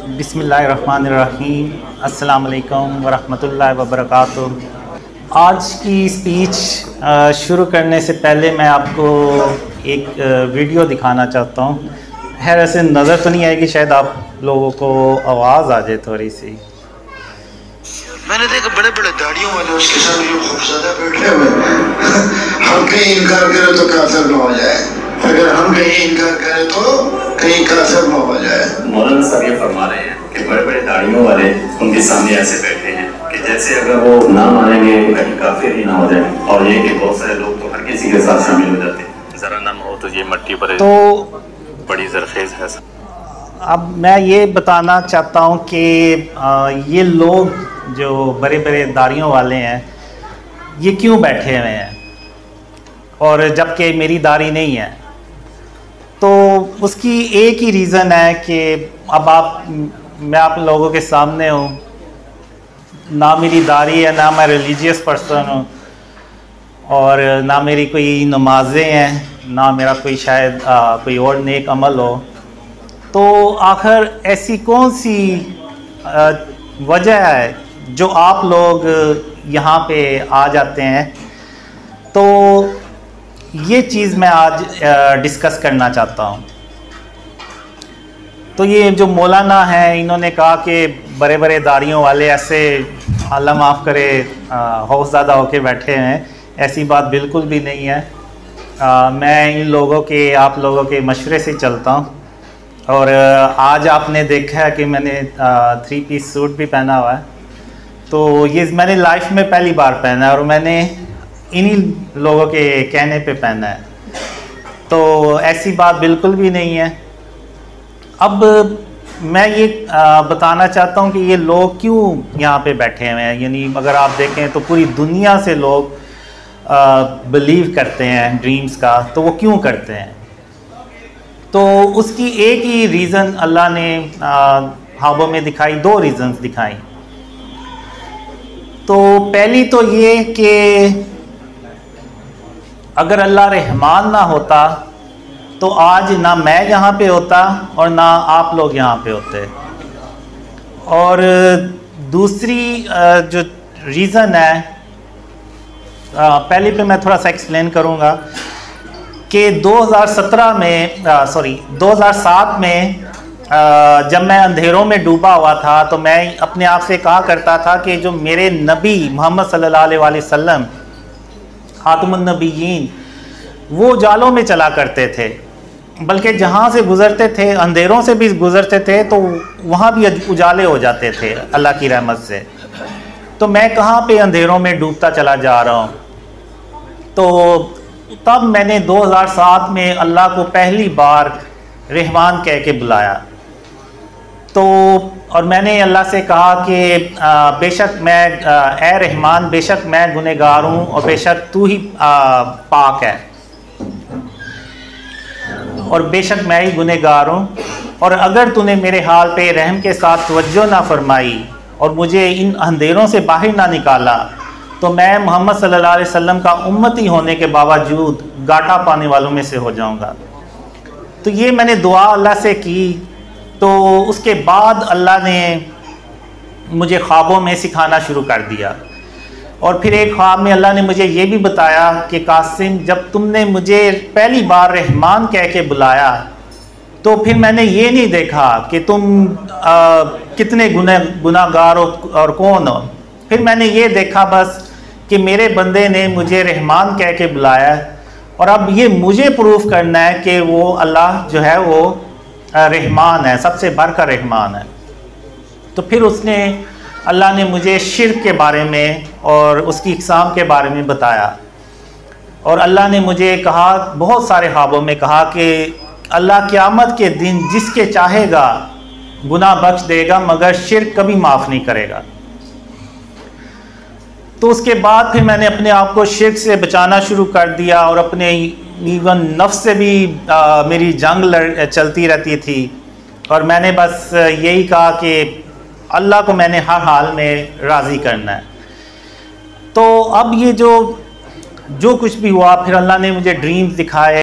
बिस्मिल्लाहिर्रहमानिर्रहीम। अस्सलाम वालेकुम वरहमतुल्लाहि वबरकातुह। आज की स्पीच शुरू करने से पहले मैं आपको एक वीडियो दिखाना चाहता हूँ। खैर ऐसे नज़र तो नहीं आएगी, शायद आप लोगों को आवाज़ आ जाए थोड़ी सी। मैंने देखा बड़े बड़े दाढ़ियों वाले उसके साथ जो खूबसूरत बैठे हुए हम कहीं इनकार करें तो काफिर न हो जाए, अगर हम कहीं इनकार करें तो कहीं काफिर न हो जाए। मौलाना साहब ये फरमा रहे हैं कि बड़े बड़े दाढ़ियों वाले उनके सामने ऐसे बैठे हैं कि जैसे अगर वो ना मानेंगे तो कहीं काफिर ही ना हो जाए, और ये कि बहुत सारे लोग तो हर किसी के साथ शामिल हो जाते हैं। जरा नम हो तो ये मट्टी पर तो बड़ी जरखेज है। अब मैं ये बताना चाहता हूँ कि ये लोग जो बड़े बड़े दाढ़ियों वाले हैं ये क्यों बैठे हुए हैं, और जबकि मेरी दाढ़ी नहीं है। तो उसकी एक ही रीज़न है कि अब मैं आप लोगों के सामने हूँ, ना मेरी दाढ़ी है, ना मैं रिलीजियस पर्सन हूँ, और ना मेरी कोई नमाज़ें हैं, ना मेरा कोई शायद कोई और नेक अमल हो। तो आखिर ऐसी कौन सी वजह है जो आप लोग यहाँ पे आ जाते हैं? तो ये चीज़ मैं आज डिस्कस करना चाहता हूँ। तो ये जो मौलाना हैं इन्होंने कहा कि बड़े बड़े दाढ़ियों वाले ऐसे अल्लाह माफ़ करे खौफज़दा होके बैठे हैं। ऐसी बात बिल्कुल भी नहीं है। मैं इन लोगों के आप लोगों के मशवरे से चलता हूँ, और आज आपने देखा है कि मैंने 3 पीस सूट भी पहना हुआ है। तो ये मैंने लाइफ में पहली बार पहना है, और मैंने इन्हीं लोगों के कहने पे पहना है। तो ऐसी बात बिल्कुल भी नहीं है। अब मैं ये बताना चाहता हूँ कि ये लोग क्यों यहाँ पे बैठे हुए हैं। यानी अगर आप देखें तो पूरी दुनिया से लोग बिलीव करते हैं ड्रीम्स का, तो वो क्यों करते हैं? तो उसकी एक ही रीज़न अल्लाह ने ख्वाबों में दिखाई, 2 रीज़न्स दिखाई। तो पहली तो ये कि अगर अल्लाह रहमान ना होता तो आज ना मैं यहाँ पे होता और ना आप लोग यहाँ पे होते। और दूसरी जो रीज़न है, पहले पे मैं थोड़ा सा एक्सप्लेन करूँगा कि 2007 में जब मैं अंधेरों में डूबा हुआ था तो मैं अपने आप से कहा करता था कि जो मेरे नबी मोहम्मद सल्लल्लाहु अलैहि वसल्लम खातमुन नबीयीन वो जालों में चला करते थे, बल्कि जहाँ से गुज़रते थे अंधेरों से भी गुज़रते थे तो वहाँ भी उजाले हो जाते थे अल्लाह की रहमत से। तो मैं कहाँ पे अंधेरों में डूबता चला जा रहा हूँ। तो तब मैंने 2007 में अल्लाह को पहली बार रहमान कह के बुलाया। तो और मैंने अल्लाह से कहा कि बेशक मैं ए रहमान, बेशक मैं गुनहगार हूँ और बेशक तू ही पाक है, और बेशक मैं ही गुनहगार हूँ। और अगर तूने मेरे हाल पे रहम के साथ तवज्जो ना फरमाई और मुझे इन अंधेरों से बाहर ना निकाला तो मैं मोहम्मद सल्लल्लाहु अलैहि वसल्लम का उम्मती होने के बावजूद घाटा पाने वालों में से हो जाऊंगा। तो ये मैंने दुआ अल्लाह से की। तो उसके बाद अल्लाह ने मुझे ख्वाबों में सिखाना शुरू कर दिया, और फिर एक ख्वाब में अल्लाह ने मुझे ये भी बताया कि कासिम, जब तुमने मुझे पहली बार रहमान कह के बुलाया तो फिर मैंने ये नहीं देखा कि तुम कितने गुनाहगार हो और कौन हो। फिर मैंने ये देखा बस कि मेरे बंदे ने मुझे रहमान कह के बुलाया, और अब ये मुझे प्रूफ करना है कि वो अल्लाह जो है वो रहमान है, सबसे बढ़कर रहमान है। तो फिर अल्लाह ने मुझे शिर्क के बारे में और उसकी इक़साम के बारे में बताया, और अल्लाह ने मुझे कहा, बहुत सारे ख्वाबों में कहा कि अल्लाह क़यामत के दिन जिसके चाहेगा गुनाह बख्श देगा, मगर शिर्क कभी माफ़ नहीं करेगा। तो उसके बाद फिर मैंने अपने आप को शिर्क से बचाना शुरू कर दिया, और अपने इवन नफ्स से भी मेरी जंग चलती रहती थी, और मैंने बस यही कहा कि अल्लाह को मैंने हर हाल में राज़ी करना है। तो अब ये जो कुछ भी हुआ, फिर अल्लाह ने मुझे ड्रीम्स दिखाए।